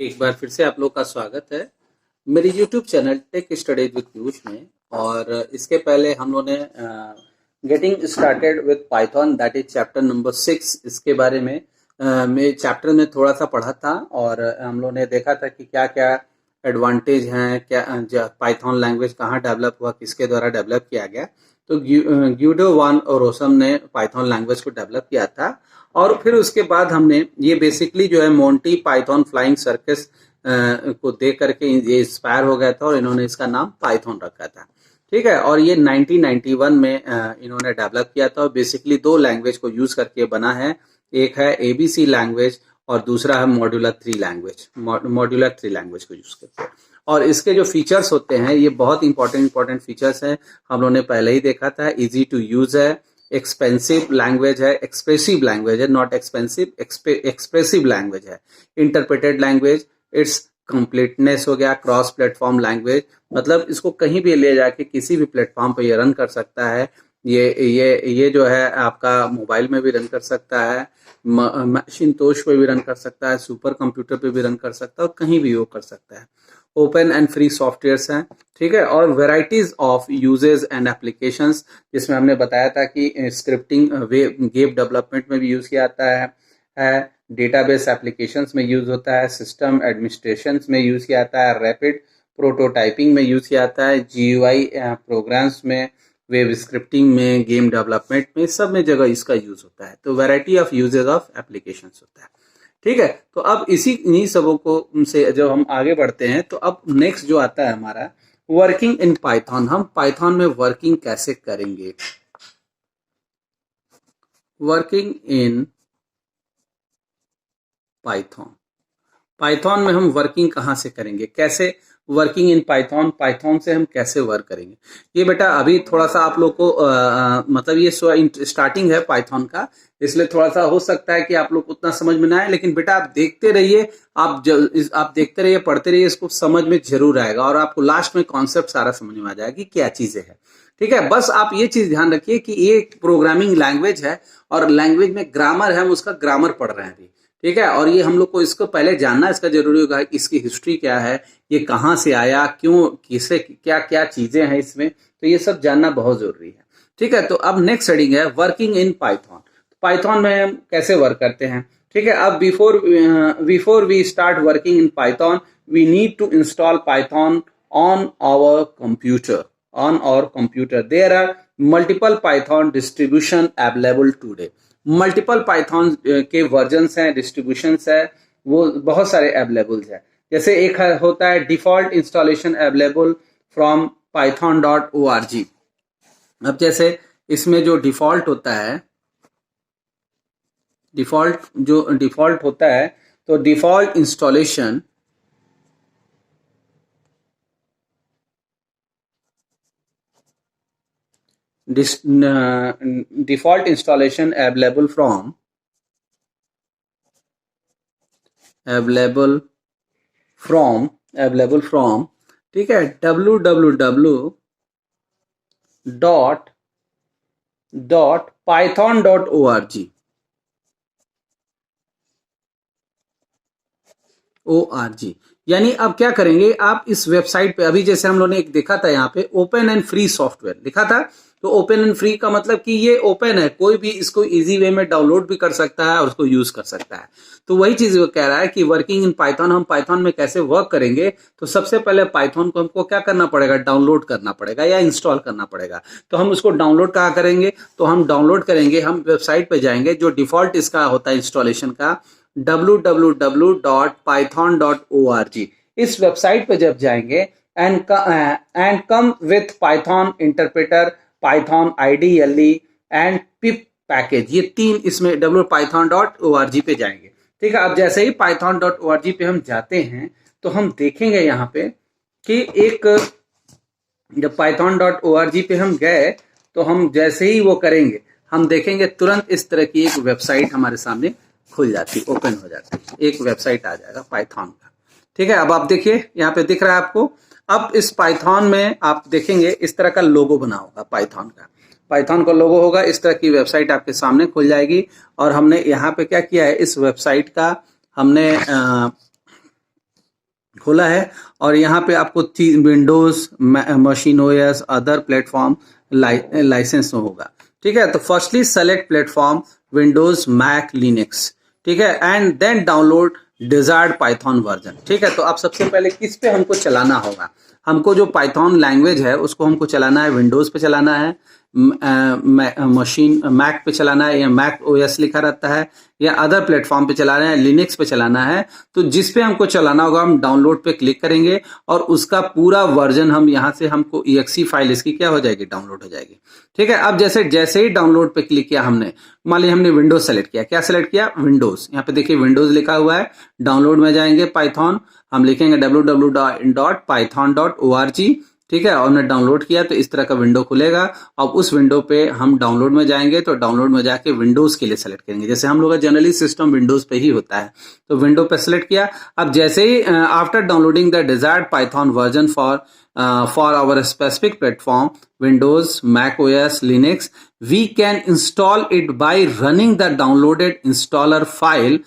एक बार फिर से आप लोग का स्वागत है मेरी YouTube channel tech studies with Piyush में। और इसके पहले हम लोगों ने getting started with Python that is chapter number 6 इसके बारे में चैप्टर में थोड़ा सा पढ़ा था और हम लोगों ने देखा था कि क्या क्या एडवांटेज हैं, क्या पाइथन लैंग्वेज कहाँ डेवलप हुआ, किसके द्वारा डेवलप किया गया। तो ग्यूडो वान और रोसम ने पाइथन लैंग्वेज को डेवलप किया था और फिर उसके बाद हमने ये बेसिकली जो है मोंटी पाइथन फ्लाइंग सर्कस को देख करके ये इंस्पायर हो गया था और इन्होंने इसका नाम पाइथन रखा था। ठीक है, और ये 1991 में इन्होंने डेवलप किया था और बेसिकली दो लैंग्वेज को यूज करके बना है। एक है एबीसी लैंग्वेज और दूसरा है मॉड्यूलर थ्री लैंग्वेज को यूज करके। और इसके जो फीचर्स होते हैं ये बहुत इंपॉर्टेंट फीचर्स हैं, हम लोगों ने पहले ही देखा था। इजी टू यूज है, एक्सपेंसिव लैंग्वेज है, एक्सप्रेसिव लैंग्वेज है, नॉट एक्सपेंसिव, एक्सप्रेसिव लैंग्वेज है, इंटरप्रेटेड लैंग्वेज, इट्स कंप्लीटनेस हो गया, क्रॉस प्लेटफॉर्म लैंग्वेज, मतलब इसको कहीं भी ले जाके किसी भी प्लेटफॉर्म पे ये रन कर सकता है। ये जो है आपका मोबाइल में भी रन कर सकता है, मशीनतोश पे भी रन कर सकता है, सुपर कंप्यूटर पे भी रन कर सकता है और कहीं भी वो कर सकता है। ओपन एंड फ्री सॉफ्टवेयर्स हैं, ठीक है। और varieties of uses and applications, जिसमें हमने बताया था कि स्क्रिप्टिंग वेब डेवलपमेंट में भी यूज किया जाता है, डेटाबेस एप्लीकेशंस में यूज होता है, सिस्टम एडमिनिस्ट्रेशन में यूज किया जाता है, रैपिड प्रोटोटाइपिंग में यूज किया जाता है, जीयूआई प्रोग्राम्स में, वेब स्क्रिप्टिंग में, गेम डेवलपमेंट में, सब में जगह इसका यूज होता है। तो variety of uses of applications होता है, ठीक है। तो अब इन्हीं सबों को से जब हम आगे बढ़ते हैं तो अब नेक्स्ट जो आता है हमारा वर्किंग इन पाइथन। हम पाइथन में वर्किंग कैसे करेंगे, वर्किंग इन पाइथन में हम वर्किंग कहां से करेंगे, कैसे वर्किंग इन पाइथन से हम कैसे वर्क करेंगे। ये बेटा अभी थोड़ा सा आप लोग को मतलब ये स्टार्टिंग है पाइथन का, इसलिए थोड़ा सा हो सकता है कि आप लोग को उतना समझ में ना आए, लेकिन बेटा आप देखते रहिए, आप देखते रहिए, पढ़ते रहिए, इसको समझ में जरूर आएगा और आपको लास्ट में कॉन्सेप्ट सारा समझ में आ जाएगा कि क्या चीजें है, ठीक है। बस आप ये चीज ध्यान रखिए कि ये प्रोग्रामिंग लैंग्वेज है और लैंग्वेज में ग्रामर है, हम उसका ग्रामर पढ़ रहे हैं अभी, ठीक है। और ये हम लोग को इसको पहले जानना इसका जरूरी होगा, इसकी हिस्ट्री क्या है, ये कहाँ से आया, क्यों, किसे, क्या क्या चीजें हैं इसमें, तो ये सब जानना बहुत जरूरी है, ठीक है। तो अब नेक्स्ट हेडिंग है वर्किंग इन पाइथन। पाइथन में हम कैसे वर्क करते हैं, ठीक है। अब before we start working in Python we need to install Python on our computer. There are multiple Python distribution available today. Multiple Python के वर्जन्स हैं, डिस्ट्रीब्यूशंस है, वो बहुत सारे अवेलेबल है। जैसे एक होता है default installation available from python.org। अब जैसे इसमें जो डिफॉल्ट होता है, डिफॉल्ट होता है, तो default installation default installation available from ठीक है www.python.org यानी अब क्या करेंगे आप इस वेबसाइट पे, अभी जैसे हम लोगों ने एक देखा था यहाँ पे ओपन एंड फ्री सॉफ्टवेयर लिखा था, तो ओपन एंड फ्री का मतलब कि ये ओपन है, कोई भी इसको इजी वे में डाउनलोड भी कर सकता है और उसको यूज कर सकता है। तो वही चीज वो कह रहा है कि वर्किंग इन पाइथन, हम पाइथन में कैसे वर्क करेंगे। तो सबसे पहले पाइथन को हमको क्या करना पड़ेगा, डाउनलोड करना पड़ेगा या इंस्टॉल करना पड़ेगा। तो हम उसको डाउनलोड कहाँ करेंगे, तो हम डाउनलोड करेंगे, हम वेबसाइट पे जाएंगे, जो डिफॉल्ट इसका होता है इंस्टॉलेशन का www.python.org। इस वेबसाइट पे जब जाएंगे and come with Python interpreter, Python IDLE and pip package, ये तीन इसमें python.org पे जाएंगे, ठीक है। अब जैसे ही python.org पे हम जाते हैं तो हम देखेंगे यहाँ पे कि एक, जब python.org पे हम गए तो हम जैसे ही वो करेंगे हम देखेंगे तुरंत इस तरह की एक वेबसाइट हमारे सामने खुल जाती, ओपन हो जाती, एक वेबसाइट आ जाएगा पाइथन का, ठीक है। अब आप देखिए यहाँ पे दिख रहा है आपको। अब इस पाइथन में आप देखेंगे इस तरह का लोगो बना होगा पाइथन का लोगो होगा, इस तरह की वेबसाइट आपके सामने खुल जाएगी। और हमने यहाँ पे क्या किया है, इस वेबसाइट का हमने खोला है और यहाँ पे आपको Windows machine OS other platform licence होगा। ठीक है, तो firstly select platform Windows Mac Linux. ठीक है, and then download desired Python version. ठीक है, तो अब सबसे पहले किस पे हमको चलाना होगा? हमको जो पाइथन लैंग्वेज है उसको हमको चलाना है विंडोज पे चलाना है, मशीन मैक पे चलाना है, या मैक ओएस लिखा रहता है, या अदर प्लेटफॉर्म पे चलाना है, लिनक्स पे चलाना है। तो जिस पे हमको चलाना होगा हम डाउनलोड पे क्लिक करेंगे और उसका पूरा वर्जन हम यहाँ से हमको EXE फाइल इसकी क्या हो जाएगी, डाउनलोड हो जाएगी। ठीक है, अब जैसे जैसे ही डाउनलोड पे क्लिक किया हमने, मान लीजिए हमने विंडोज सेलेक्ट किया, क्या सेलेक्ट किया, विंडोज। यहाँ पे देखिए विंडोज लिखा हुआ है, डाउनलोड में जाएंगे पाइथन, हम लिखेंगे www.python.org। ठीक है, और हमने डाउनलोड किया तो इस तरह का विंडो खुलेगा। अब उस विंडो पे हम डाउनलोड में जाएंगे तो डाउनलोड में जाके विंडोज के लिए सेलेक्ट करेंगे, जैसे हम लोग का जनरली सिस्टम विंडोज पे ही होता है, तो विंडो पे सेलेक्ट किया। अब जैसे ही after downloading the desired Python version for our specific platform Windows Mac OS Linux, we can install it by running the downloaded installer file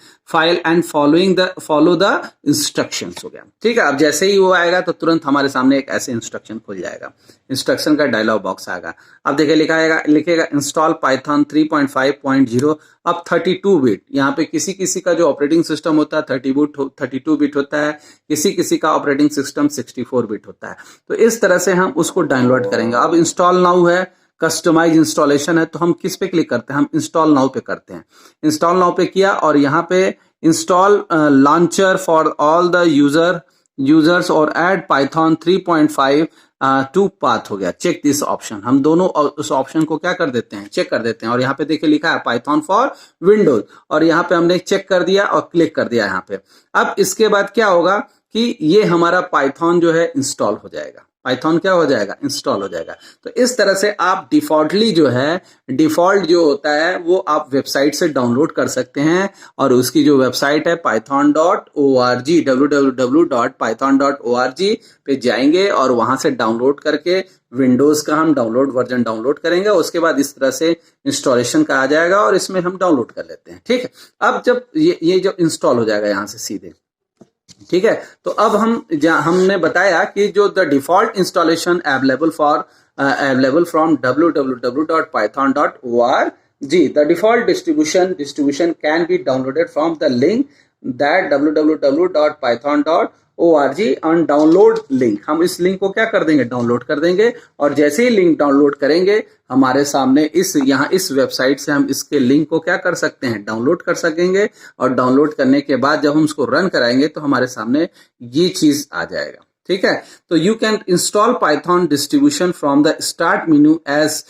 and follow the instructions। हो गया। ठीक है, अब जैसे ही वो आएगा तो तुरंत हमारे सामने एक ऐसे इंस्ट्रक्शन खुल जाएगा, इंस्ट्रक्शन का डायलॉग बॉक्स आएगा। अब देखिए लिखेगा इंस्टॉल पाइथन 3.5.0। अब 32 बिट, यहाँ पे किसी किसी का जो ऑपरेटिंग सिस्टम होता है 32 बिट होता है, किसी किसी का ऑपरेटिंग सिस्टम 64 बिट होता है। तो इस तरह से हम उसको डाउनलोड करेंगे। अब इंस्टॉल नाउ है, कस्टमाइज इंस्टॉलेशन है, तो हम किस पे क्लिक करते हैं, हम इंस्टॉल नाउ पे करते हैं। इंस्टॉल नाउ पे किया और यहाँ पे install launcher for all the users और ऐड पाइथन 3.5 टू पाथ हो गया, चेक दिस ऑप्शन। हम दोनों उस ऑप्शन को क्या कर देते हैं, चेक कर देते हैं। और यहाँ पे देखिए लिखा है पाइथन फॉर विंडोज, और यहाँ पे हमने चेक कर दिया और क्लिक कर दिया यहाँ पे। अब इसके बाद क्या होगा कि ये हमारा पाइथन जो है इंस्टॉल हो जाएगा, पाइथन क्या हो जाएगा, इंस्टॉल हो जाएगा। तो इस तरह से आप डिफॉल्टली जो है, डिफॉल्ट जो होता है वो आप वेबसाइट से डाउनलोड कर सकते हैं, और उसकी जो वेबसाइट है python.org, www.python.org पे जाएंगे और वहां से डाउनलोड करके विंडोज का हम डाउनलोड वर्जन डाउनलोड करेंगे। उसके बाद इस तरह से इंस्टॉलेशन का आ जाएगा और इसमें हम डाउनलोड कर लेते हैं। ठीक है, अब जब ये जब इंस्टॉल हो जाएगा यहाँ से सीधे, ठीक है, तो अब हमने बताया कि जो the default installation available from www.python.org, the default distribution can be downloaded from the link that www.python.org on download link. हम इस लिंक को क्या कर देंगे, डाउनलोड कर देंगे, और जैसे ही लिंक डाउनलोड करेंगे हमारे सामने इस वेबसाइट से हम इसके लिंक को क्या कर सकते हैं, डाउनलोड कर सकेंगे। और डाउनलोड करने के बाद जब हम उसको रन कराएंगे तो हमारे सामने ये चीज आ जाएगा। ठीक है, तो you can install Python distribution from the start menu as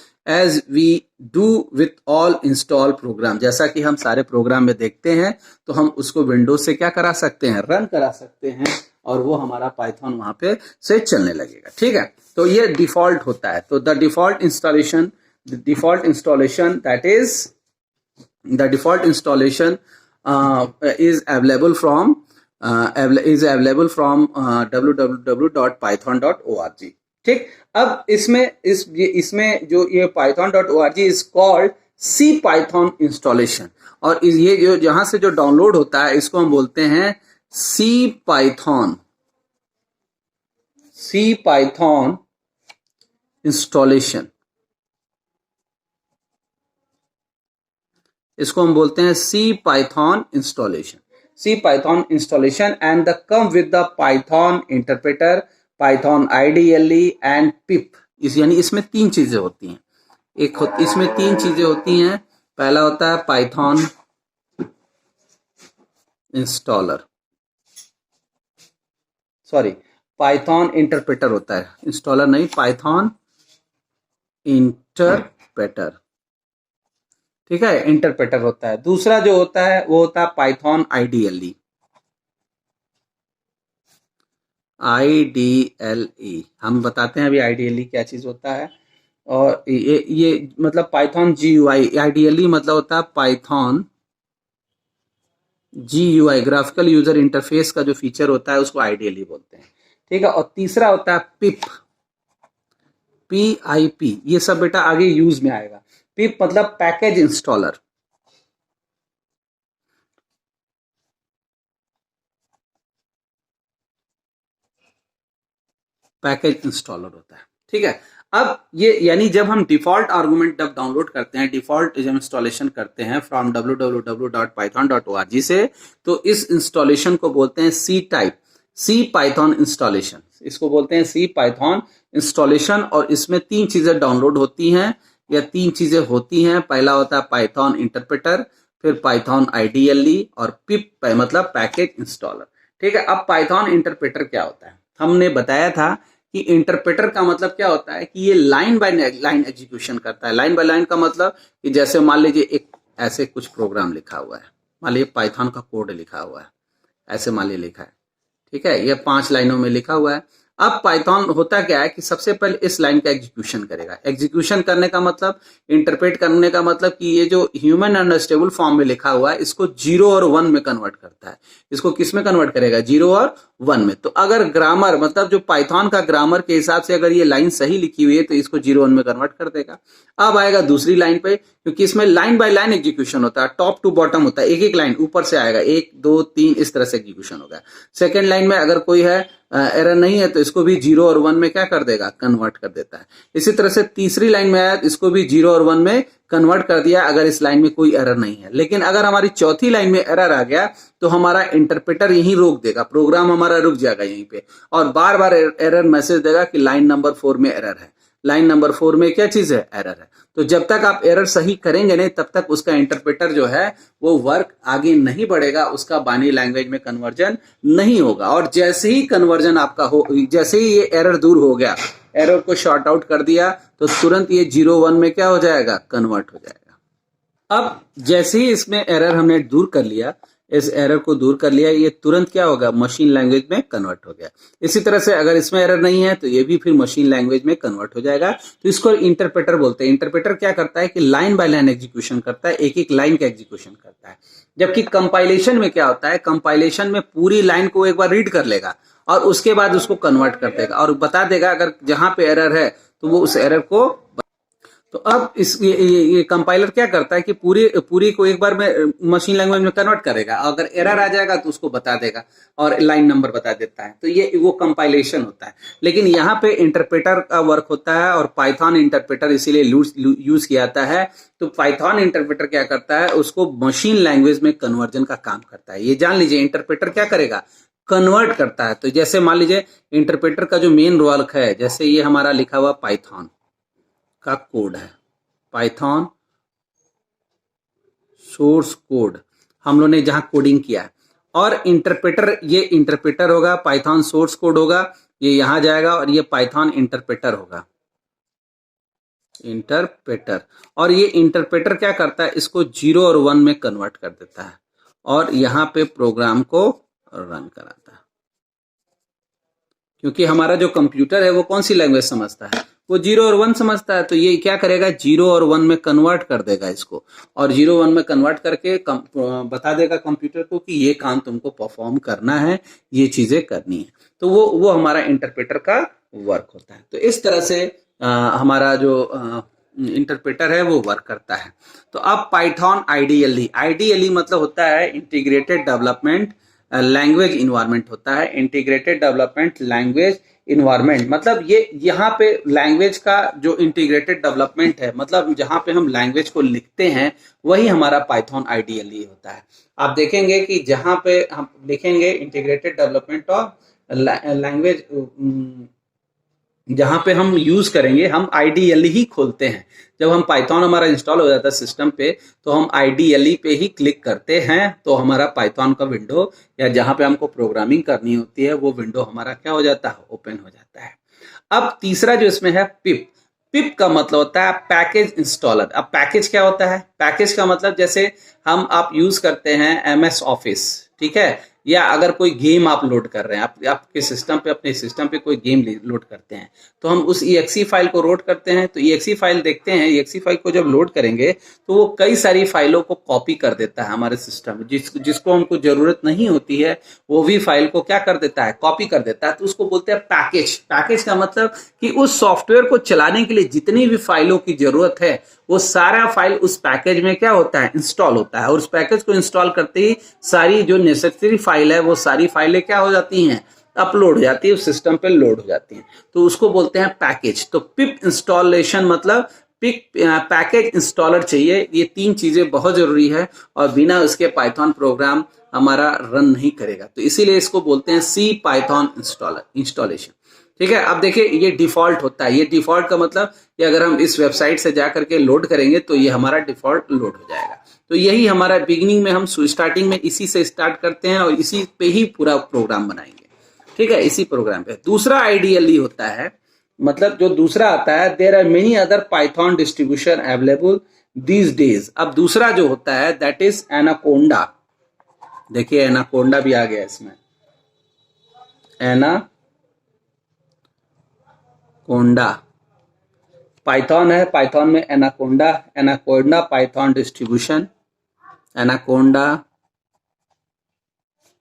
we do with all install program. जैसा कि हम सारे प्रोग्राम में देखते हैं, तो हम उसको विंडोज से क्या करा सकते हैं, रन करा सकते हैं, और वो हमारा पाइथन वहां पे से चलने लगेगा। ठीक है, तो ये डिफॉल्ट होता है। तो the default installation is available from www.python.org। ठीक, अब इसमें जो ये python.org is called C Python installation, और ये जो जहां से जो डाउनलोड होता है इसको हम बोलते हैं सी पाइथन इंस्टॉलेशन। इसको हम बोलते हैं C Python installation and the come with the Python interpreter, Python IDLE and pip. यानी इसमें तीन चीजें होती हैं, इसमें तीन चीजें होती हैं। पहला होता है पाइथन इंस्टॉलर, पाइथन इंटरप्रेटर होता है, इंस्टॉलर नहीं, पाइथन इंटरप्रेटर। ठीक है, इंटरप्रेटर होता है। दूसरा जो होता है वो होता है पाइथन IDLE। हम बताते हैं अभी IDLE क्या चीज होता है। और ये मतलब पाइथन GUI, IDLE मतलब होता है Python GUI, graphical user interface का जो फीचर होता है उसको IDLE बोलते हैं। ठीक है, और तीसरा होता है PIP। ये सब बेटा आगे यूज में आएगा। पिप मतलब पैकेज इंस्टॉलर। पैकेज इंस्टॉलर होता है। ठीक है, अब ये यानी जब हम डिफॉल्ट आर्गुमेंट जब डाउनलोड करते हैं, डिफॉल्ट जब इंस्टॉलेशन करते हैं फ्रॉम www.python.org से, तो इस इंस्टॉलेशन को बोलते हैं सी टाइप, सी पाइथन इंस्टॉलेशन, इसको बोलते हैं सी पाइथन इंस्टॉलेशन। और इसमें 3 चीजें डाउनलोड होती हैं या 3 चीजें होती हैं। पहला होता है पाइथन इंटरप्रेटर, फिर पाइथन आईडीएलई और पिप मतलब पैकेज इंस्टॉलर। ठीक है, अब पाइथन इंटरप्रेटर क्या होता है? हमने बताया था कि इंटरप्रेटर का मतलब क्या होता है कि ये लाइन बाय लाइन एग्जीक्यूशन करता है। लाइन बाय लाइन का मतलब कि जैसे मान लीजिए एक ऐसे कुछ प्रोग्राम लिखा हुआ है, मान लीजिए पाइथन का कोड लिखा हुआ है, ऐसे मान लीजिए लिखा है। ठीक है, ये 5 लाइनों में लिखा हुआ है। अब पाइथन होता क्या है कि सबसे पहले इस लाइन का एग्जीक्यूशन करेगा। एग्जीक्यूशन करने का मतलब, इंटरप्रेट करने का मतलब कि ये जो ह्यूमन अंडरस्टैंडेबल फॉर्म में लिखा हुआ है इसको 0 और 1 में कन्वर्ट करता है। इसको किस में कन्वर्ट करेगा? 0 और 1 में। तो अगर ग्रामर मतलब जो पाइथन का ग्रामर के हिसाब से अगर ये लाइन सही लिखी हुई है तो इसको 0 1 में कन्वर्ट कर देगा। अब आएगा दूसरी लाइन पे, क्योंकि इसमें लाइन बाय लाइन एग्जीक्यूशन होता है, टॉप टू बॉटम होता है, एक एक लाइन ऊपर से आएगा, 1 2 3 इस तरह से एग्जीक्यूशन होगा। सेकेंड लाइन में अगर कोई है एरर नहीं है तो इसको भी 0 और 1 में क्या कर देगा? कन्वर्ट कर देता है। इसी तरह से तीसरी लाइन में आया, इसको भी 0 और 1 में कन्वर्ट कर दिया अगर इस लाइन में कोई एरर नहीं है। लेकिन अगर हमारी चौथी लाइन में एरर आ गया तो हमारा इंटरप्रेटर यहीं रोक देगा, प्रोग्राम हमारा रुक जाएगा यहीं पे और बार बार एरर मैसेज देगा कि लाइन नंबर 4 में एरर है, लाइन नंबर 4 में क्या चीज है? एरर है। तो जब तक आप एरर सही करेंगे नहीं तब तक उसका इंटरप्रेटर जो है वो वर्क आगे नहीं बढ़ेगा, उसका बाइनरी लैंग्वेज में कन्वर्जन नहीं होगा। और जैसे ही कन्वर्जन आपका हो, जैसे ही ये एरर दूर हो गया, एरर को शॉर्ट आउट कर दिया, तो तुरंत ये 0 1 में क्या हो जाएगा? कन्वर्ट हो जाएगा। अब जैसे ही इसमें एरर हमने दूर कर लिया, इस एरर को दूर कर लिया, ये तुरंत क्या होगा? मशीन लैंग्वेज में कन्वर्ट हो गया। इसी तरह से अगर इसमें एरर नहीं है तो ये भी फिर मशीन लैंग्वेज में कन्वर्ट हो जाएगा। तो इसको इंटरप्रेटर बोलते हैं। इंटरप्रेटर क्या करता है कि लाइन बाय लाइन एग्जीक्यूशन करता है, एक एक लाइन का एग्जीक्यूशन करता है। जबकि कंपाइलेशन में क्या होता है? कंपाइलेशन में पूरी लाइन को एक बार रीड कर लेगा और उसके बाद उसको कन्वर्ट कर देगा और बता देगा अगर जहां पे एरर है तो वो उस एरर को। तो अब इस ये कंपाइलर क्या करता है कि पूरी को एक बार में मशीन लैंग्वेज में कन्वर्ट करेगा, अगर एरर आ जाएगा तो उसको बता देगा और लाइन नंबर बता देता है। तो ये वो कंपाइलेशन होता है। लेकिन यहाँ पे इंटरप्रेटर का वर्क होता है और पाइथन इंटरप्रेटर इसीलिए यूज किया जाता है। तो पाइथन इंटरप्रेटर क्या करता है? उसको मशीन लैंग्वेज में कन्वर्जन का काम करता है। ये जान लीजिए, इंटरप्रेटर क्या करेगा? कन्वर्ट करता है। तो जैसे मान लीजिए इंटरप्रेटर का जो मेन वर्क है, जैसे ये हमारा लिखा हुआ पाइथन का कोड है, पाइथन सोर्स कोड हम लोग ने जहां कोडिंग किया है, और इंटरप्रेटर, ये इंटरप्रेटर होगा, पाइथन सोर्स कोड होगा, ये यहां जाएगा और ये पाइथन इंटरप्रेटर होगा, इंटरप्रेटर। और ये इंटरप्रेटर क्या करता है? इसको 0 और 1 में कन्वर्ट कर देता है और यहां पे प्रोग्राम को रन कराता है। क्योंकि हमारा जो कंप्यूटर है वो कौन सी लैंग्वेज समझता है? वो 0 और 1 समझता है। तो ये क्या करेगा? 0 और 1 में कन्वर्ट कर देगा इसको और 0 1 में कन्वर्ट करके बता देगा कंप्यूटर को कि ये काम तुमको परफॉर्म करना है, ये चीजें करनी है। तो वो हमारा इंटरप्रेटर का वर्क होता है। तो इस तरह से हमारा जो इंटरप्रेटर है वो वर्क करता है। तो अब पाइथन आईडीएलई, आईडीएलई मतलब होता है इंटीग्रेटेड डेवलपमेंट लैंग्वेज इन्वायरमेंट होता है। इंटीग्रेटेड डेवलपमेंट लैंग्वेज इन्वायरमेंट मतलब ये यहाँ पे लैंग्वेज का जो इंटीग्रेटेड डेवलपमेंट है, मतलब जहाँ पे हम लैंग्वेज को लिखते हैं वही हमारा पाइथन आईडीएलई होता है। आप देखेंगे कि जहाँ पे हम लिखेंगे इंटीग्रेटेड डेवलपमेंट ऑफ लैंग्वेज, जहां पे हम यूज करेंगे, हम आईडीएलई ही खोलते हैं। जब हम पाइथन हमारा इंस्टॉल हो जाता है सिस्टम पे तो हम आईडीएलई पे ही क्लिक करते हैं तो हमारा पाइथन का विंडो या जहां पे हमको प्रोग्रामिंग करनी होती है वो विंडो हमारा क्या हो जाता है? ओपन हो जाता है। अब तीसरा जो इसमें है पिप, पिप का मतलब होता है पैकेज इंस्टॉलर। अब पैकेज क्या होता है? पैकेज का मतलब जैसे आप यूज करते हैं एमएस ऑफिस, ठीक है, या अगर कोई गेम आप लोड कर रहे हैं, आपके सिस्टम पे, अपने सिस्टम पे कोई गेम लोड करते हैं तो हम उस EXE फाइल को लोड करते हैं। तो EXE फाइल देखते हैं, EXE फाइल को जब लोड करेंगे तो वो कई सारी फाइलों को कॉपी कर देता है हमारे सिस्टम में, जिसको हमको जरूरत नहीं होती है वो भी फाइल को क्या कर देता है? कॉपी कर देता है। तो उसको बोलते हैं पैकेज। पैकेज का मतलब कि उस सॉफ्टवेयर को चलाने के लिए जितनी भी फाइलों की जरूरत है वो सारा फाइल उस पैकेज में क्या होता है? इंस्टॉल होता है। और उस पैकेज को इंस्टॉल करते ही सारी जो नेसेसरी फाइल है वो सारी फाइलें क्या हो जाती हैं? अपलोड हो जाती है, उस सिस्टम पे लोड हो जाती है, तो उसको बोलते हैं पैकेज। तो पिप इंस्टॉलेशन मतलब पिक पैकेज इंस्टॉलर चाहिए। ये तीन चीजें बहुत जरूरी है और बिना उसके पाइथन प्रोग्राम हमारा रन नहीं करेगा, तो इसीलिए इसको बोलते हैं सी पाइथन इंस्टॉलेशन। ठीक है, अब देखिए ये डिफॉल्ट होता है। ये डिफॉल्ट का मतलब कि अगर हम इस वेबसाइट से जा करके लोड करेंगे तो ये हमारा डिफॉल्ट लोड हो जाएगा। तो यही हमारा बिगिनिंग में, हम स्टार्टिंग में इसी से स्टार्ट करते हैं और इसी पे ही पूरा प्रोग्राम बनाएंगे। ठीक है, इसी प्रोग्राम पे। दूसरा आइडियली होता है, मतलब जो दूसरा आता है, there are many other Python distribution available these days. अब दूसरा जो होता है दैट इज एनाकोंडा। देखिए एनाकोंडा भी आ गया इसमें, एनाकोंडा पाइथन है, पाइथन में Anaconda, Anaconda Python distribution, Anaconda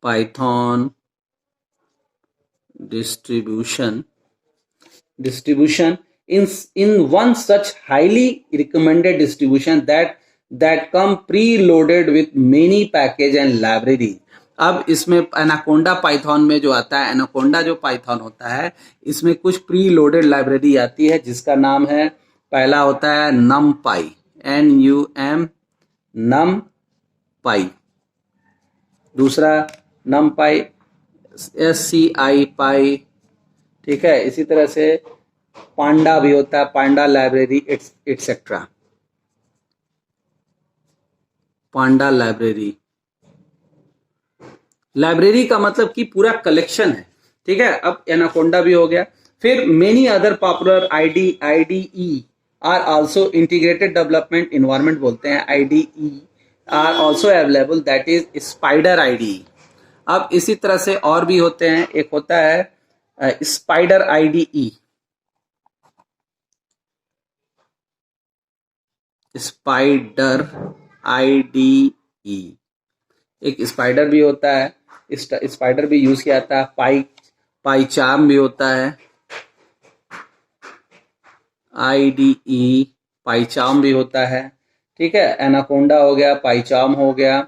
Python distribution in one such highly recommended distribution that come preloaded with many package and library। अब इसमें एनाकोंडा पाइथन में जो आता है, एनाकोंडा जो पाइथन होता है, इसमें कुछ प्री लोडेड लाइब्रेरी आती है जिसका नाम है, पहला होता है NumPy, NUM NumPy, दूसरा NumPy SCI पाई। ठीक है, इसी तरह से पांडा भी होता है, पांडा लाइब्रेरी एटसेट्रा, पांडा लाइब्रेरी का मतलब कि पूरा कलेक्शन है। ठीक है, अब एनाकोंडा भी हो गया। फिर many other popular IDE are also integrated development environment बोलते हैं, IDE are also available, that is Spyder IDE। अब इसी तरह से और भी होते हैं, एक होता है स्पाइडर IDE, स्पाइडर IDE, एक स्पाइडर भी होता है, स्पाइडर भी यूज किया जाता है। पाईचार्म भी होता है, IDE पाईचार्म भी होता है। ठीक है, एनाकोंडा हो गया, पाईचार्म हो गया,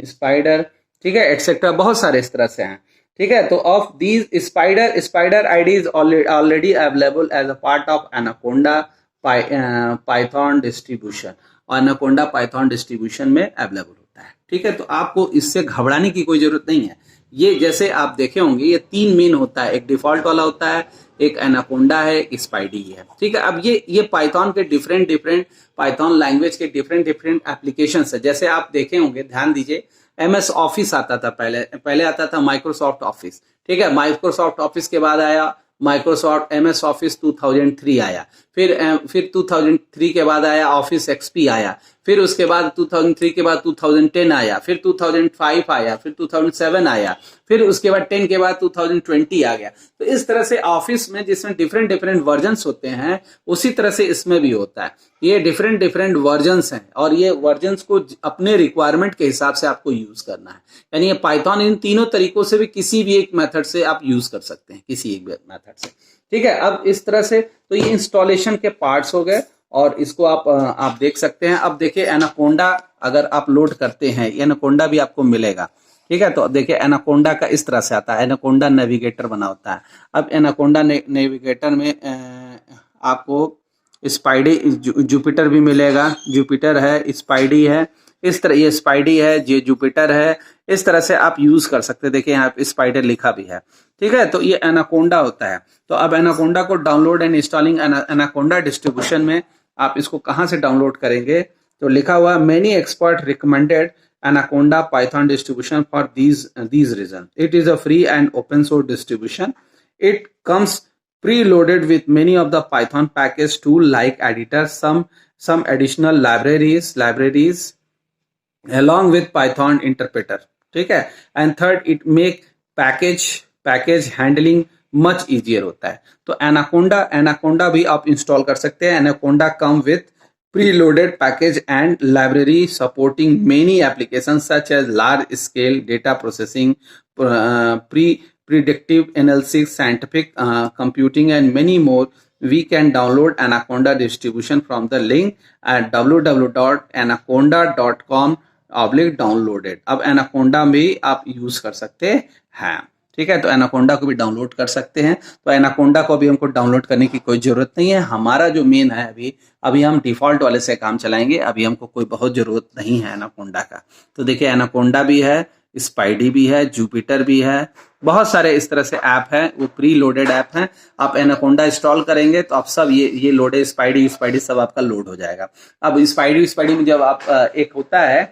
स्पाइडर, ठीक है, एटसेट्रा, बहुत सारे इस तरह से हैं। ठीक है, तो of these Spyder IDE is already available as a part of Anaconda Python distribution, और एनाकोंडा पाइथन डिस्ट्रीब्यूशन में अवेलेबल होता है। ठीक है, तो आपको इससे घबराने की कोई जरूरत नहीं है। ये जैसे आप देखे होंगे, ये तीन मेन होता है, एक डिफॉल्ट वाला होता है, एक एनाकोंडा है, एक स्पाइडी है। ठीक है, अब ये पाइथन के डिफरेंट पाइथन लैंग्वेज के डिफरेंट एप्लीकेशंस है। जैसे आप देखे होंगे, ध्यान दीजिए, MS ऑफिस आता था, पहले आता था माइक्रोसॉफ्ट ऑफिस। ठीक है, माइक्रोसॉफ्ट ऑफिस के बाद आया माइक्रोसॉफ्ट MS ऑफिस 2003 आया, फिर 2003 के बाद आया ऑफिस XP आया, फिर उसके बाद 2003 के बाद 2010 आया, फिर 2005 आया, फिर 2007 आया, फिर उसके बाद 10 के बाद 2020 आ गया। तो इस तरह से ऑफिस में जिसमें डिफरेंट वर्जन्स होते हैं, उसी तरह से इसमें भी होता है। ये डिफरेंट वर्जन्स हैं और ये वर्जन्स को अपने रिक्वायरमेंट के हिसाब से आपको यूज करना है। यानी ये पाइथन इन तीनों तरीकों से भी किसी भी एक मेथड से आप यूज कर सकते हैं, किसी एक मेथड से। ठीक है, अब इस तरह से तो ये इंस्टॉलेशन के पार्ट्स हो गए और इसको आप देख सकते हैं। अब देखिए एनाकोंडा अगर आप लोड करते हैं, एनाकोंडा भी आपको मिलेगा। ठीक है, तो देखिए एनाकोंडा का इस तरह से आता है, एनाकोंडा नेविगेटर बना होता है। अब एनाकोंडा नेविगेटर में आपको स्पाइडी जुपिटर भी मिलेगा, जुपिटर है, स्पाइडी है, इस तरह ये स्पाइडी है, ये जुपिटर है, इस तरह से आप यूज कर सकते हैं। देखिए यहाँ पे स्पाइडर लिखा भी है। ठीक है, तो ये एनाकोंडा होता है। तो अब एनाकोंडा को download and installing anaconda distribution में आप इसको कहाँ से डाउनलोड करेंगे, तो लिखा हुआ many expert recommended anaconda Python distribution for these reason. It is a free and open source distribution. It comes preloaded with many of the Python package tool like editor, some additional libraries along with Python interpreter. ठीक है, and third it make package handling much easier होता है। तो anaconda भी आप install कर सकते हैं। Anaconda come with preloaded package and library supporting many applications such as large scale data processing, predictive analysis, scientific computing and many more. We can download Anaconda distribution from the link at www.anaconda.com/downloaded। अब Anaconda में आप use कर सकते हैं। ठीक है, तो anaconda को भी डाउनलोड कर सकते हैं। तो एनाकोंडा को अभी हमको डाउनलोड करने की कोई ज़रूरत नहीं है। हमारा जो मेन है अभी हम डिफ़ॉल्ट वाले से काम चलाएँगे। अभी हमको कोई बहुत ज़रूरत नहीं है एनाकोंडा का। तो देखिए एनाकोंडा भी है, स्पाइडी भी है, जुपिटर भी है, बहुत सारे इस तरह से ऐप हैं, वो प्री लोडेड ऐप हैं। आप एनाकोंडा इंस्टॉल करेंगे तो आप सब ये लोडेड स्पाइडी सब आपका लोड हो जाएगा। अब स्पाइडी में जब आप एक होता है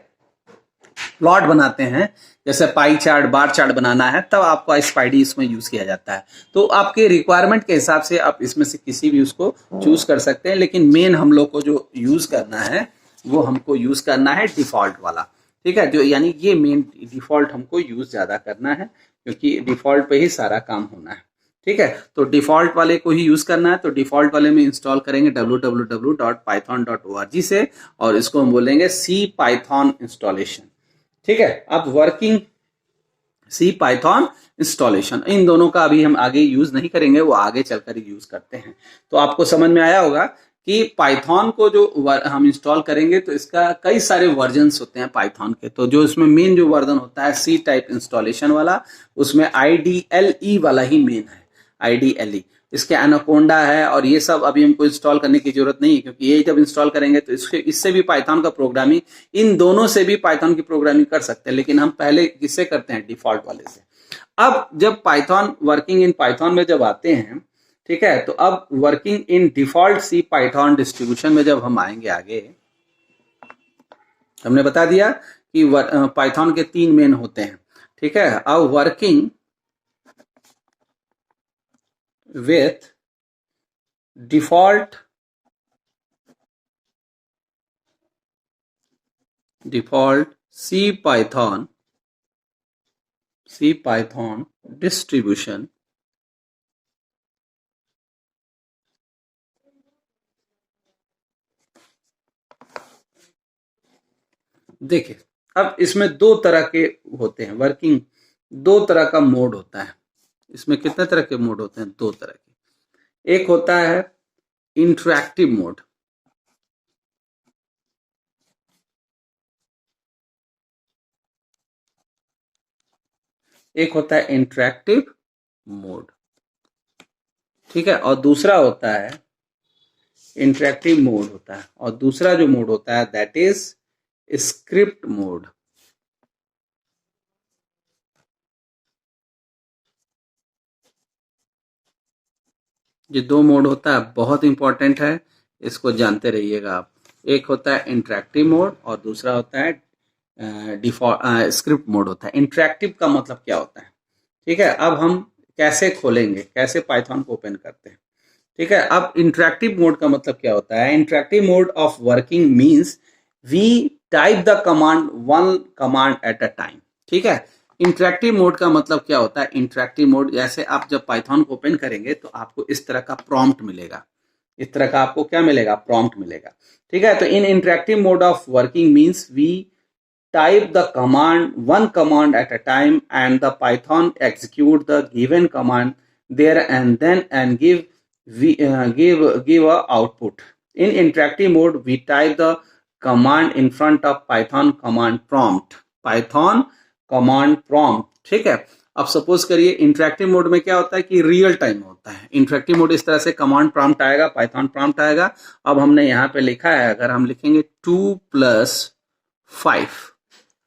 प्लॉट बनाते हैं, जैसे पाई चार्ट, बार चार्ट बनाना है, तब आपको स्पाइडी इसमें यूज किया जाता है। तो आपके रिक्वायरमेंट के हिसाब से आप इसमें से किसी भी उसको चूज कर सकते हैं, लेकिन मेन हम लोग को जो यूज करना है वो हमको यूज करना है डिफॉल्ट वाला। ठीक है, जो यानी ये मेन डिफॉल्ट हमको यूज ज्यादा करना है, क्योंकि डिफॉल्ट पे ही सारा काम होना है। ठीक है, तो डिफॉल्ट वाले को ही यूज करना है। तो डिफॉल्ट वाले में इंस्टॉल करेंगे www.python.org से, और इसको हम बोलेंगे सी पाइथन इंस्टॉलेशन। ठीक है, अब वर्किंग सी पाइथन इंस्टॉलेशन, इन दोनों का अभी हम आगे यूज नहीं करेंगे, वो आगे चलकर यूज करते हैं। तो आपको समझ में आया होगा कि पाइथन को जो हम इंस्टॉल करेंगे तो इसका कई सारे वर्जन्स होते हैं पाइथन के। तो जो इसमें मेन जो वर्जन होता है सी टाइप इंस्टॉलेशन वाला, उसमें IDLE वाला ही मेन है, IDLE। इसके एनाकोंडा है और ये सब अभी हमको इंस्टॉल करने की जरूरत नहीं है, क्योंकि ये जब इंस्टॉल करेंगे तो इससे भी पाइथन का प्रोग्रामिंग, इन दोनों से भी पाइथन की प्रोग्रामिंग कर सकते हैं, लेकिन हम पहले किससे करते हैं, डिफॉल्ट वाले से। अब जब पाइथन वर्किंग इन पाइथन में जब आते हैं, ठीक है, तो अब working in default C Python distribution में जब हम आएंगे आगे, हमने बता दिया कि पाइथन के 3 मेन होते हैं। ठीक है, अब working with default C Python distribution, देखिए अब इसमें 2 तरह के होते हैं वर्किंग, 2 तरह का मोड होता है। इसमें कितने तरह के मोड होते हैं, 2 तरह के। एक होता है इंटरैक्टिव मोड, एक होता है इंटरैक्टिव मोड। ठीक है, और दूसरा होता है इंटरैक्टिव मोड होता है, और दूसरा जो मोड होता है दैट इज स्क्रिप्ट मोड। ये 2 मोड होता है, बहुत इंपॉर्टेंट है, इसको जानते रहिएगा आप। एक होता है इंटरैक्टिव मोड और दूसरा होता है डिफॉल्ट स्क्रिप्ट मोड होता है। इंटरैक्टिव का मतलब क्या होता है, ठीक है, अब हम कैसे खोलेंगे, कैसे पाइथन को ओपन करते हैं। ठीक है, अब इंटरैक्टिव मोड का मतलब क्या होता है, interactive mode of working means we type the command one command at a time. ठीक है, इंटरैक्टिव मोड का मतलब क्या होता है, इंटरैक्टिव मोड जैसे आप जब पाइथन को ओपन करेंगे तो आपको इस तरह का प्रॉम्प्ट मिलेगा, इस तरह का आपको क्या मिलेगा, प्रॉम्प्ट मिलेगा। ठीक है, तो in interactive mode of working means we type the command one command at a time and the Python execute the given command there and then and give a output. In interactive mode we type the command in front of Python command prompt, Python command prompt। ठीक है, अब suppose करिए interactive mode में क्या होता है कि real time होता है। इंटरैक्टिव मोड इस तरह से कमांड प्रॉम्प्ट आएगा, पाइथन प्रॉम्प्ट आएगा। अब हमने यहाँ पे लिखा है, अगर हम लिखेंगे 2+5,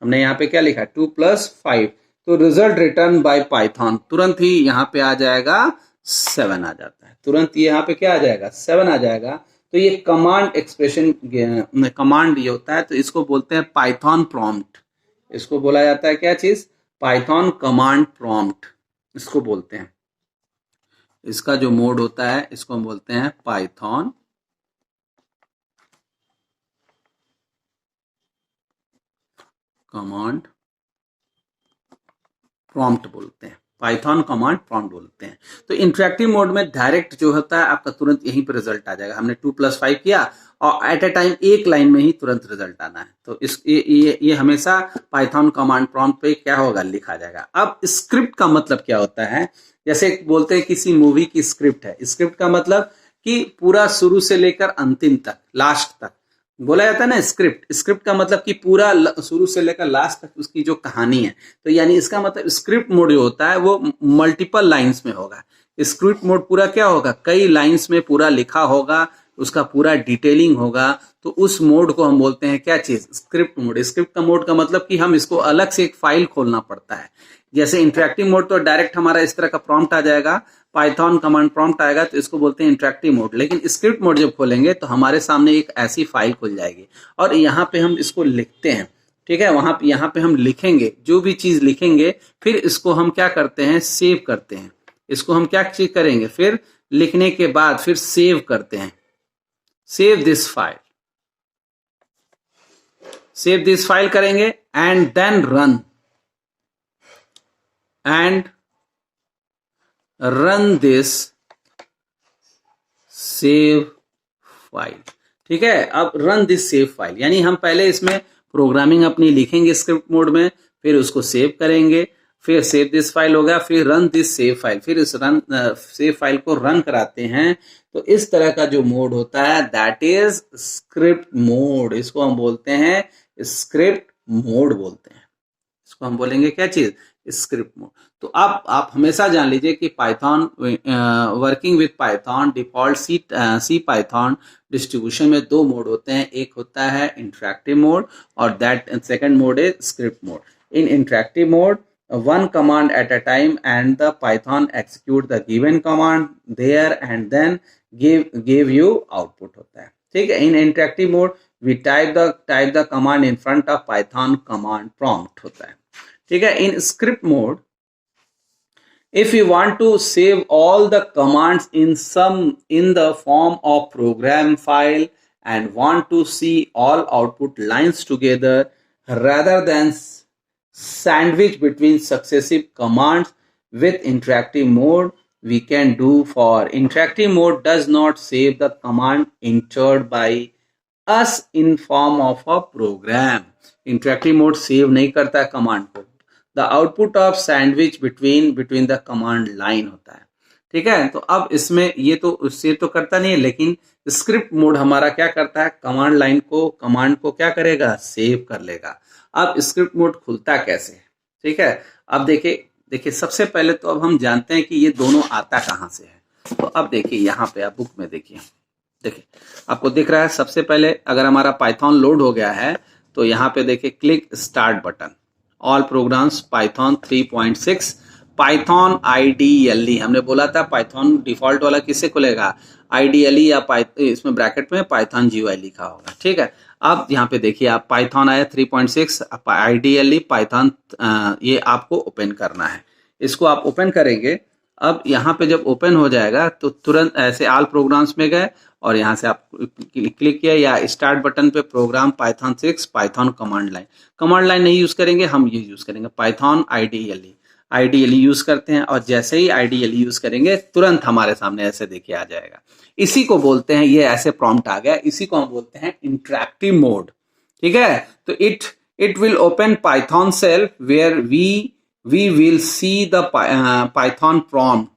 हमने यहाँ पे क्या लिखा है 2+5, तो रिजल्ट रिटर्न बाय पाइथन, तुरंत ही यहाँ पे आ जाएगा 7 आ जाता है, तुरंत यहाँ पे क्या आ जाएगा 7 आ जाएगा। तो ये कमांड एक्सप्रेशन कमांड ये होता है, तो इसको बोलते हैं पाइथन प्रॉम्प्ट। इसको बोला जाता है क्या चीज, पाइथन कमांड प्रॉम्प्ट इसको बोलते हैं। इसका जो मोड होता है इसको हम बोलते हैं पाइथन कमांड प्रॉम्प्ट बोलते हैं, पाइथन कमांड प्रॉम्प्ट बोलते हैं। तो इंटरैक्टिव मोड में डायरेक्ट जो होता है आपका तुरंत यहीं पर रिजल्ट आ जाएगा। हमने 2+5 किया और एट ए टाइम एक लाइन में ही तुरंत रिजल्ट आना है, तो इस ये हमेशा पाइथन कमांड प्रॉम्प्ट पे क्या होगा, लिखा जाएगा। अब स्क्रिप्ट का मतलब क्या होता है, जैसे बोलते हैं किसी मूवी की स्क्रिप्ट है, स्क्रिप्ट का मतलब कि पूरा शुरू से लेकर अंतिम तक, लास्ट तक बोला जाता है ना स्क्रिप्ट, स्क्रिप्ट का मतलब कि पूरा शुरू से लेकर लास्ट तक उसकी जो कहानी है, तो यानी इसका मतलब स्क्रिप्ट मोड जो होता है वो मल्टीपल लाइंस में होगा। स्क्रिप्ट मोड पूरा क्या होगा, कई लाइंस में पूरा लिखा होगा, उसका पूरा डिटेलिंग होगा, तो उस मोड को हम बोलते हैं क्या चीज, स्क्रिप्ट मोड। स्क्रिप्ट का मोड का मतलब कि हम इसको अलग से एक फाइल खोलना पड़ता है। जैसे इंटरेक्टिव मोड तो डायरेक्ट हमारा इस तरह का प्रॉम्प्ट आ जाएगा, पाइथन कमांड प्रॉम्प्ट आएगा, तो इसको बोलते हैं इंटरेक्टिव मोड। लेकिन स्क्रिप्ट मोड जब खोलेंगे तो हमारे सामने एक ऐसी फाइल खुल जाएगी और यहाँ पे हम इसको लिखते हैं, ठीक है, वहां पे यहाँ पे हम लिखेंगे जो भी चीज लिखेंगे, फिर इसको हम क्या करते हैं, सेव करते हैं। इसको हम क्या चीज करेंगे, फिर लिखने के बाद फिर सेव करते हैं, save this file, save this file करेंगे and then run, and run this save file. ठीक है, अब रन दिस सेव फाइल यानी हम पहले इसमें प्रोग्रामिंग अपनी लिखेंगे स्क्रिप्ट मोड में, फिर उसको सेव करेंगे, फिर सेव दिस फाइल हो गया, फिर रन दिस सेव फाइल, फिर इस रन सेव फाइल को रन कराते हैं। तो इस तरह का जो मोड होता है दैट इज स्क्रिप्ट मोड। इसको हम बोलते हैं स्क्रिप्ट मोड बोलते हैं। इसको हम बोलेंगे क्या चीज, स्क्रिप्ट मोड। तो अब आप हमेशा जान लीजिए कि Python working with Python default C Python distribution में दो मोड होते हैं, एक होता है इंटरेक्टिव मोड और that second mode is script mode. In interactive mode one command at a time and the Python execute the given command there and then give you output होता है, ठीक है। in interactive mode we type the command in front of Python command prompt होता है, ठीक है। in script mode if you want to save all the commands in the form of program file and want to see all output lines together rather than sandwich between successive commands with interactive mode we can do for interactive mode does not save the command entered by us in form of a program। interactive mode save नहीं करता है command को, the output of sandwich between the command line होता है, ठीक है। तो अब इसमें ये तो उससे तो करता नहीं है, लेकिन स्क्रिप्ट मोड हमारा क्या करता है, कमांड लाइन को कमांड को क्या करेगा, सेव कर लेगा। अब स्क्रिप्ट मोड खुलता कैसे, ठीक है। अब देखिए सबसे पहले तो अब हम जानते हैं कि ये दोनों आता कहां से है। तो अब देखिए यहाँ पे आप बुक में देखिए आपको दिख रहा है, सबसे पहले अगर हमारा पाइथन लोड हो गया है तो यहाँ पे देखिए click start button, all programmes Python 3.6 Python IDLE. हमने बोला था पाइथन डिफॉल्ट वाला किससे खुलेगा, आईडीएलई या इसमें ब्रैकेट में पाइथन जीयूआई लिखा होगा, ठीक है। अब यहाँ पे देखिए आप पाइथन आया 3.6 आईडीएलई पाइथन, ये आपको ओपन करना है। इसको आप ओपन करेंगे, अब यहाँ पे जब ओपन हो जाएगा तो तुरंत ऐसे ऑल प्रोग्राम्स में गए और यहाँ से आप क्लिक किया या स्टार्ट बटन पे program Python 6 Python command line नहीं यूज करेंगे, हम ये यूज करेंगे पाइथन आईडीएलई यूज करते हैं। और जैसे ही आईडीएलई यूज करेंगे तुरंत हमारे सामने ऐसे देखिए आ जाएगा। इसी को बोलते हैं, ये ऐसे प्रॉम्प्ट आ गया, इसी को हम बोलते हैं इंटरेक्टिव मोड, ठीक है। तो it will open Python shell where we will see the Python prompt,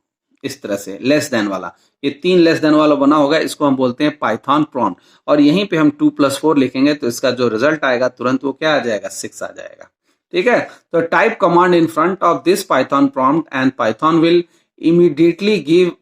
इस तरह से लेस देन वाला, ये 3 लेस देन वाला बना होगा, इसको हम बोलते हैं पाइथन प्रॉम्प्ट। और यहीं पे हम 2+4 लिखेंगे तो इसका जो रिजल्ट आएगा तुरंत वो क्या आ जाएगा, 6 आ जाएगा, ठीक है। तो type command in front of this Python prompt and Python will immediately give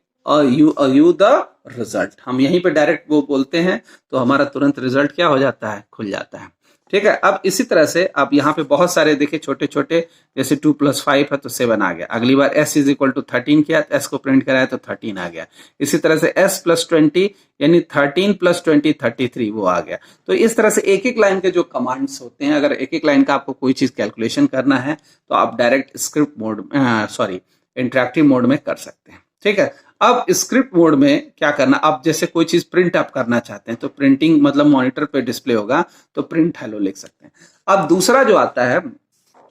you the result. हम यहीं पे डायरेक्ट वो बोलते हैं तो हमारा तुरंत रिजल्ट क्या हो जाता है, खुल जाता है, ठीक है। अब इसी तरह से अब यहाँ पे बहुत सारे देखिए छोटे छोटे, जैसे 2+5 है तो 7 आ गया, अगली बार s इज इक्वल टू 13 किया, s को प्रिंट कराया तो 13 आ गया। इसी तरह से s+20 यानी 13+20 33 वो आ गया। तो इस तरह से एक एक लाइन के जो कमांड्स होते हैं, अगर एक एक लाइन का आपको कोई चीज कैलकुलेशन करना है तो आप direct script mode interactive mode में कर सकते हैं, ठीक है। अब स्क्रिप्ट मोड में क्या करना, अब जैसे कोई चीज प्रिंट आप करना चाहते हैं तो प्रिंटिंग मतलब मॉनिटर पे डिस्प्ले होगा तो प्रिंट हेलो लिख सकते हैं। अब दूसरा जो आता है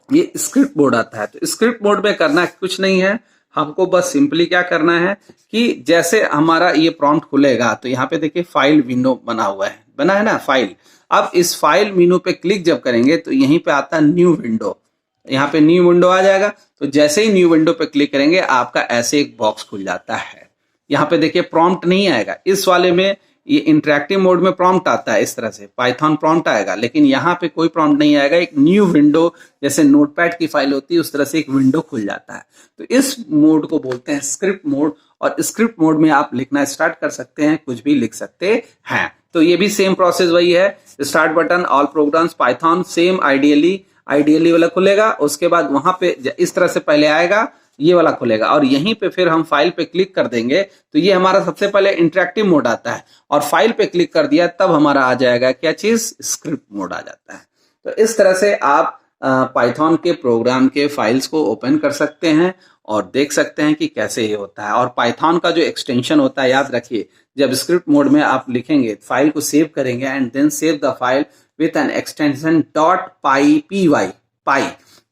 ये स्क्रिप्ट मोड आता है। तो स्क्रिप्ट मोड में करना कुछ नहीं है, हमको बस सिंपली क्या करना है कि जैसे हमारा ये प्रॉम्प्ट खुलेगा तो यहाँ पे देखिए फाइल विंडो बना है ना फाइल। अब इस फाइल मेनू पे क्लिक जब करेंगे तो यहीं पे आता है न्यू विंडो, यहाँ पे न्यू विंडो आ जाएगा। तो जैसे ही न्यू विंडो पे क्लिक करेंगे आपका ऐसे एक बॉक्स खुल जाता है। यहाँ पे देखिए प्रॉम्प्ट नहीं आएगा, इस वाले में ये इंटरेक्टिव मोड में प्रॉम्प्ट आता है, इस तरह से पाइथन प्रॉम्प्ट आएगा, लेकिन यहाँ पे कोई प्रॉम्प्ट नहीं आएगा। एक न्यू विंडो, जैसे नोटपैड की फाइल होती है उस तरह से एक विंडो खुल जाता है। तो इस मोड को बोलते हैं स्क्रिप्ट मोड, और स्क्रिप्ट मोड में आप लिखना स्टार्ट कर सकते हैं, कुछ भी लिख सकते हैं। तो ये भी सेम प्रोसेस वही है, start button, all programmes Python, same ideally वाला खुलेगा। उसके बाद वहां पे इस तरह से पहले आएगा, ये वाला खुलेगा, और यहीं पे फिर हम फाइल पे क्लिक कर देंगे तो ये हमारा सबसे पहले इंटरेक्टिव मोड आता है, और फाइल पे क्लिक कर दिया तब हमारा आ जाएगा क्या चीज, स्क्रिप्ट मोड आ जाता है। तो इस तरह से आप पाइथन के प्रोग्राम के फाइल्स को ओपन कर सकते हैं और देख सकते हैं कि कैसे ये होता है। और पाइथन का जो एक्सटेंशन होता है, याद रखिए, जब स्क्रिप्ट मोड में आप लिखेंगे, फाइल को सेव करेंगे and then save the file with an extension .py.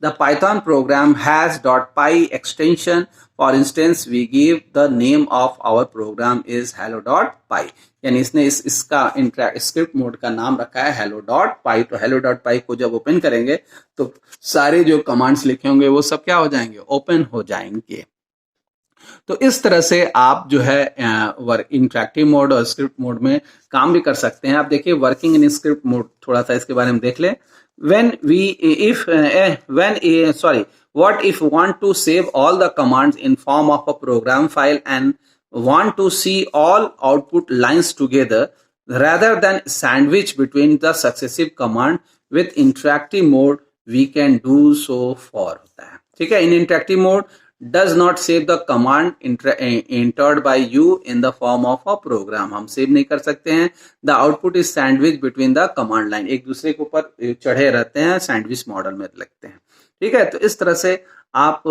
The Python program has .py extension. For instance, we give the name of our program is hello.py. यानी इसने इसका स्क्रिप्ट मोड का नाम रखा है hello.py। तो hello.py को जब ओपन करेंगे तो सारे जो कमांड्स लिखे होंगे वो सब क्या हो जाएंगे, ओपन हो जाएंगे। तो इस तरह से आप जो है इंटरेक्टिव मोड और स्क्रिप्ट मोड में काम भी कर सकते हैं। आप देखिए वर्किंग इन स्क्रिप्ट मोड, थोड़ा सा इसके बारे में देख लें। What if want to save all the commands in form of a program file and want to see all output lines together rather than sandwich between the successive command? With interactive mode we can do so for होता है, ठीक है। In interactive mode does not save the command entered by you in the form of a program। हम save नहीं कर सकते हैं। The output is sandwich between the command line, एक दूसरे के ऊपर चढ़े रहते हैं, सैंडविच मॉडल में लगते हैं, ठीक है। तो इस तरह से आप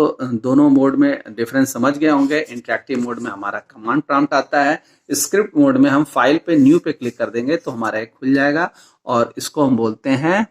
दोनों मोड में डिफरेंस समझ गए होंगे। इंटरेक्टिव मोड में हमारा कमांड प्रॉम्प्ट आता है, स्क्रिप्ट मोड में हम फाइल पे न्यू पे क्लिक कर देंगे तो हमारा एक खुल जाएगा, और इसको हम बोलते हैं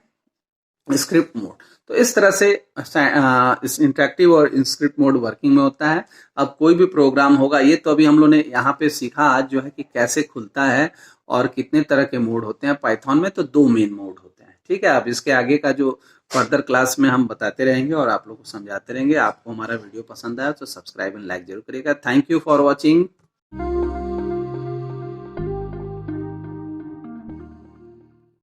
स्क्रिप्ट मोड। तो इस तरह से इस इंटरेक्टिव और स्क्रिप्ट मोड वर्किंग में होता है। अब कोई भी प्रोग्राम होगा, ये तो अभी हम लोगों ने यहाँ पे सीखा आज जो है कि कैसे खुलता है और कितने तरह के मोड होते हैं पाइथन में। तो 2 मेन मोड होते हैं, ठीक है। अब इसके आगे का जो फर्दर क्लास में हम बताते रहेंगे और आप लोग को समझाते रहेंगे। आपको हमारा वीडियो पसंद आया तो सब्सक्राइब एंड लाइक जरूर करिएगा। Thank you for watching.